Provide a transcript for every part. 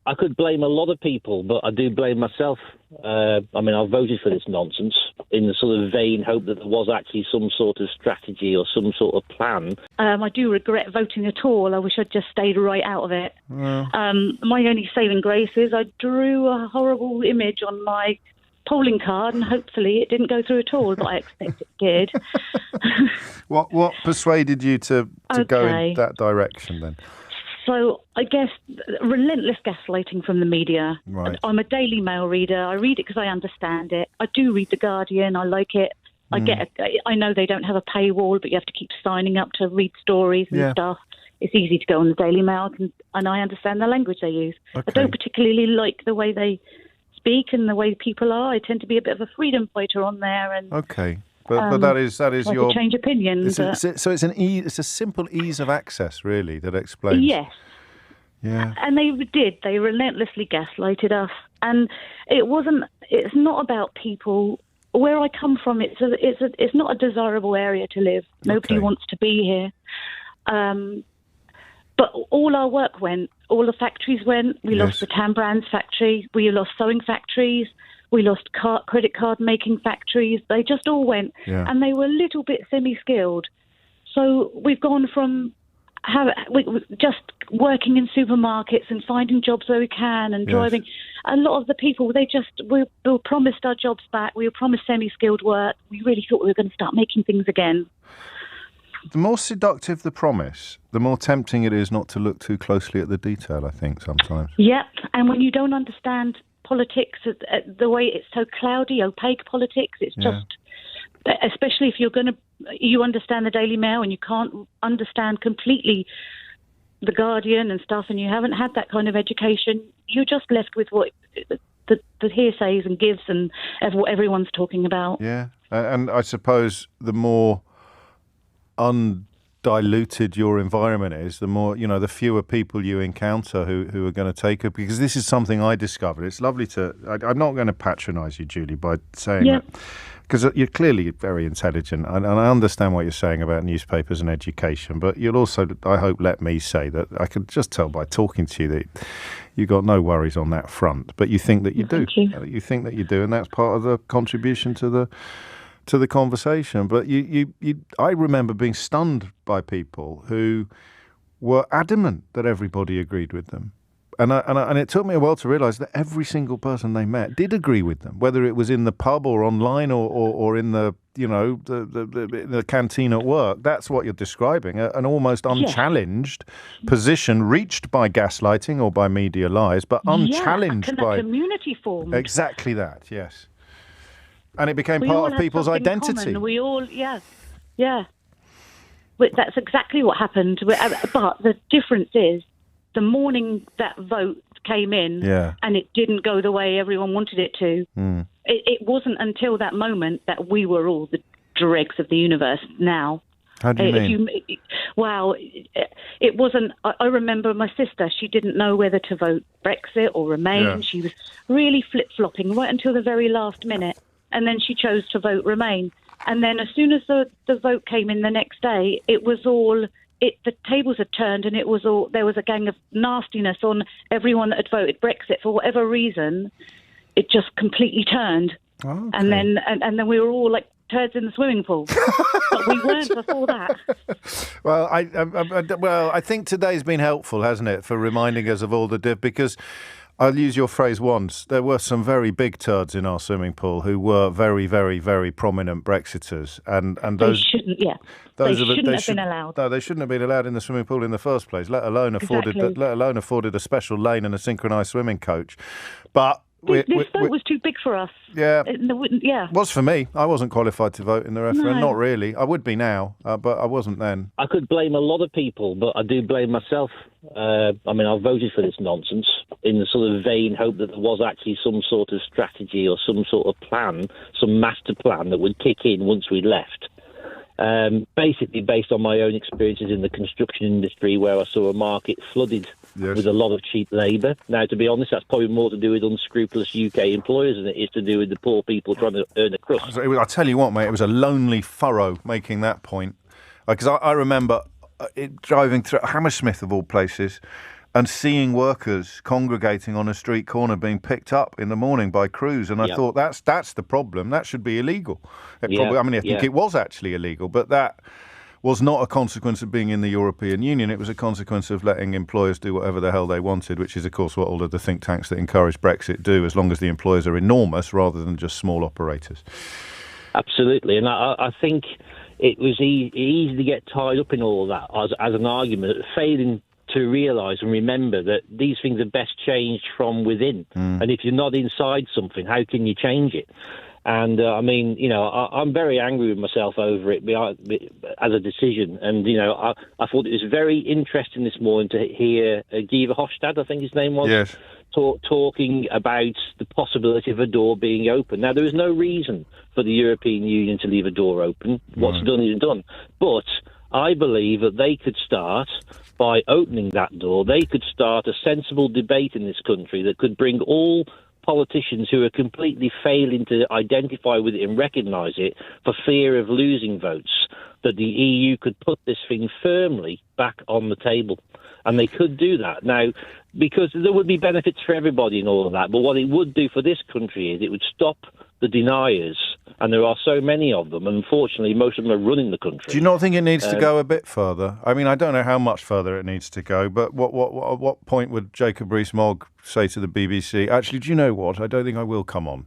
I could blame a lot of people, but I do blame myself. I voted for this nonsense in the sort of vain hope that there was actually some sort of strategy or some sort of plan. I do regret voting at all. I wish I'd just stayed right out of it. Well, My only saving grace is I drew a horrible image on my polling card, and hopefully it didn't go through at all, but I expect it did. what persuaded you to go in that direction then? So I guess relentless gaslighting from the media. Right. I'm a Daily Mail reader. I read it because I understand it. I do read The Guardian. I like it. I know they don't have a paywall, but you have to keep signing up to read stories and stuff. It's easy to go on the Daily Mail, and I understand the language they use. Okay. I don't particularly like the way they speak and the way people are. I tend to be a bit of a freedom fighter on there. And okay. But that is I your could change opinions. So it's a simple ease of access, really, that explains. Yes. Yeah. And they did. They relentlessly gaslighted us. And it's not about people. Where I come from, it's not a desirable area to live. Nobody wants to be here. But all our work went. All the factories went. We lost the Tam Brands factory. We lost sewing factories. We lost credit card making factories. They just all went. Yeah. And they were a little bit semi-skilled. So we've gone from just working in supermarkets and finding jobs where we can and driving. A lot of the people, we were promised our jobs back. We were promised semi-skilled work. We really thought we were going to start making things again. The more seductive the promise, the more tempting it is not to look too closely at the detail, I think, sometimes. Yep. And when you don't understand politics, the way it's so cloudy, opaque politics, it's just, especially if you understand the Daily Mail and you can't understand completely the Guardian and stuff, and you haven't had that kind of education, you're just left with what the hearsays and gives and what everyone's talking about. Yeah, and I suppose the more undiluted your environment is, the more, the fewer people you encounter who are going to take it, because this is something I discovered. It's lovely I'm not going to patronise you, Julie, by saying that, because you're clearly very intelligent, and I understand what you're saying about newspapers and education, but you'll also, I hope, let me say that I could just tell by talking to you that you've got no worries on that front, but you think that you do. You think that you do, and that's part of the contribution to the conversation. But I remember being stunned by people who were adamant that everybody agreed with them. And it took me a while to realise that every single person they met did agree with them, whether it was in the pub or online or in the the canteen at work. That's what you're describing, an almost unchallenged position reached by gaslighting or by media lies, but unchallenged by a community formed. Exactly that, yes. And it became part of people's identity. We all, But that's exactly what happened. But the difference is, the morning that vote came in, and it didn't go the way everyone wanted it to, it wasn't until that moment that we were all the dregs of the universe now. How do you mean? It wasn't. I remember my sister, she didn't know whether to vote Brexit or Remain. Yeah. She was really flip-flopping right until the very last minute. And then she chose to vote Remain. And then as soon as the vote came in the next day, it was all... the tables had turned, and there was a gang of nastiness on everyone that had voted Brexit. For whatever reason, it just completely turned. Okay. And then we were all like turds in the swimming pool. But we weren't before that. Well, I think today's been helpful, hasn't it, for reminding us of all the because I'll use your phrase once. There were some very big turds in our swimming pool who were very, very, very prominent Brexiters, and those shouldn't. Yeah, they shouldn't have been allowed. No, they shouldn't have been allowed in the swimming pool in the first place. Let alone afforded a special lane and a synchronised swimming coach. But this vote was too big for us. Yeah, yeah. Was for me. I wasn't qualified to vote in the referendum. No. Not really. I would be now, but I wasn't then. I could blame a lot of people, but I do blame myself. I voted for this nonsense in the sort of vain hope that there was actually some sort of strategy or some sort of plan, some master plan that would kick in once we left. Basically based on my own experiences in the construction industry, where I saw a market flooded with a lot of cheap labour. Now, to be honest, that's probably more to do with unscrupulous UK employers than it is to do with the poor people trying to earn a crust. I'll tell you what, mate, it was a lonely furrow making that point. Because I remember driving through Hammersmith, of all places, and seeing workers congregating on a street corner being picked up in the morning by crews. And I thought, that's the problem. That should be illegal. I think it was actually illegal, but that was not a consequence of being in the European Union. It was a consequence of letting employers do whatever the hell they wanted, which is, of course, what all of the think tanks that encourage Brexit do, as long as the employers are enormous rather than just small operators. Absolutely. And I think it was easy to get tied up in all of that as an argument, failing to realise and remember that these things are best changed from within. And if you're not inside something, how can you change it? And I'm very angry with myself over it as a decision. And, I thought it was very interesting this morning to hear Guy Verhofstadt, I think his name was, yes, talking about the possibility of a door being open. Now, there is no reason for the European Union to leave a door open. What's done is done. But I believe that they could start by opening that door. They could start a sensible debate in this country that could bring all politicians who are completely failing to identify with it and recognise it for fear of losing votes, that the EU could put this thing firmly back on the table. And they could do that. Now, because there would be benefits for everybody and all of that, but what it would do for this country is it would stop the deniers, and there are so many of them, and unfortunately most of them are running the country. Do you not think it needs to go a bit further? I mean, I don't know how much further it needs to go, but what point would Jacob Rees-Mogg say to the BBC, actually, do you know what? I don't think I will come on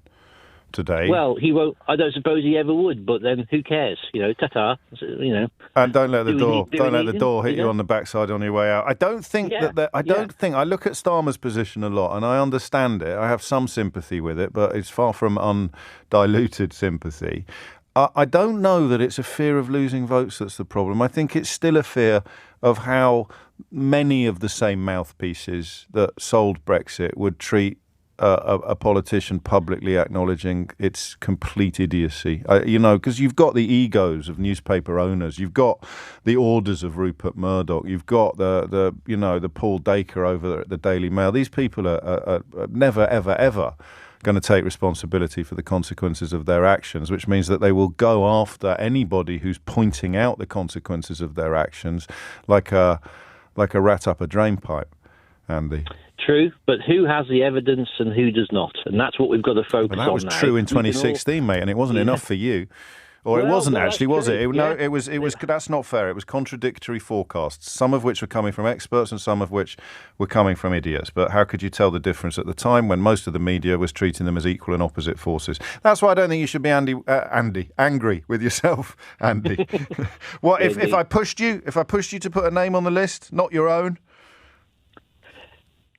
today. Well, he won't. I don't suppose he ever would, but then who cares? Ta-ta. And don't let the door hit you on the backside on your way out. I don't think I look at Starmer's position a lot, and I understand it. I have some sympathy with it, but it's far from undiluted sympathy. I don't know that it's a fear of losing votes that's the problem. I think it's still a fear of how many of the same mouthpieces that sold Brexit would treat a politician publicly acknowledging its complete idiocy. Because you've got the egos of newspaper owners, you've got the orders of Rupert Murdoch, you've got the Paul Dacre over at the Daily Mail. These people are never, ever, ever going to take responsibility for the consequences of their actions, which means that they will go after anybody who's pointing out the consequences of their actions like a rat up a drain pipe, Andy. True, but who has the evidence and who does not? And that's what we've got to focus on now. That was true in 2016, mate, and it wasn't enough for you. Or it wasn't actually, was it? No, it was. That's not fair. It was contradictory forecasts, some of which were coming from experts and some of which were coming from idiots. But how could you tell the difference at the time when most of the media was treating them as equal and opposite forces? That's why I don't think you should be angry with yourself, Andy. What if I pushed you? If I pushed you to put a name on the list, not your own?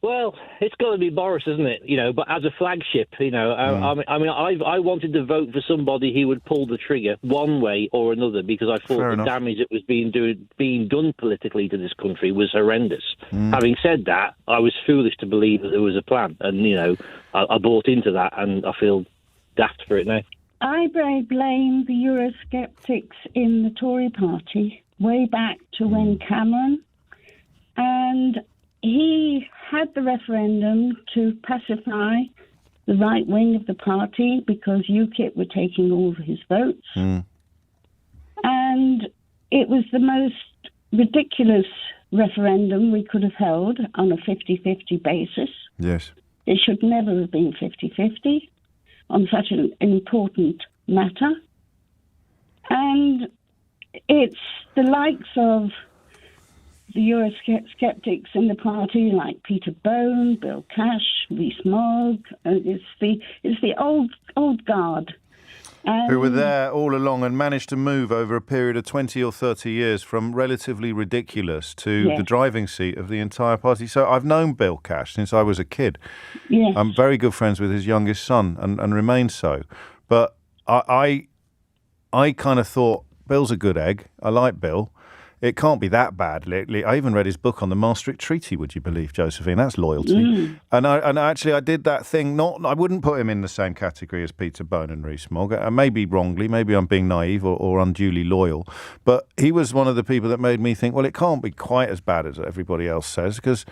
Well, it's got to be Boris, isn't it? But as a flagship, I wanted to vote for somebody who would pull the trigger one way or another because I thought the damage that was being done politically to this country was horrendous. Having said that, I was foolish to believe that there was a plan, and I bought into that, and I feel daft for it now. I blame the Eurosceptics in the Tory party way back to when Cameron and he had the referendum to pacify the right wing of the party because UKIP were taking all of his votes. And it was the most ridiculous referendum we could have held on a 50-50 basis. Yes. It should never have been 50-50 on such an important matter. And it's the likes of the Eurosceptics in the party, like Peter Bone, Bill Cash, Rees-Mogg. It's the old guard. Who were there all along and managed to move over a period of 20 or 30 years from relatively ridiculous to the driving seat of the entire party. So I've known Bill Cash since I was a kid. Yes. I'm very good friends with his youngest son and remain so. But I kind of thought, Bill's a good egg. I like Bill. It can't be that bad. I even read his book on the Maastricht Treaty, would you believe, Josephine? That's loyalty. And I did that thing. I wouldn't put him in the same category as Peter Bone and Rees-Mogg. Maybe wrongly, maybe I'm being naive or unduly loyal. But he was one of the people that made me think, well, it can't be quite as bad as everybody else says, because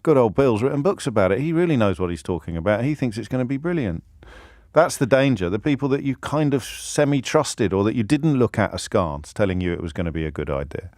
good old Bill's written books about it. He really knows what he's talking about. He thinks it's going to be brilliant. That's the danger. The people that you kind of semi-trusted or that you didn't look at askance telling you it was going to be a good idea.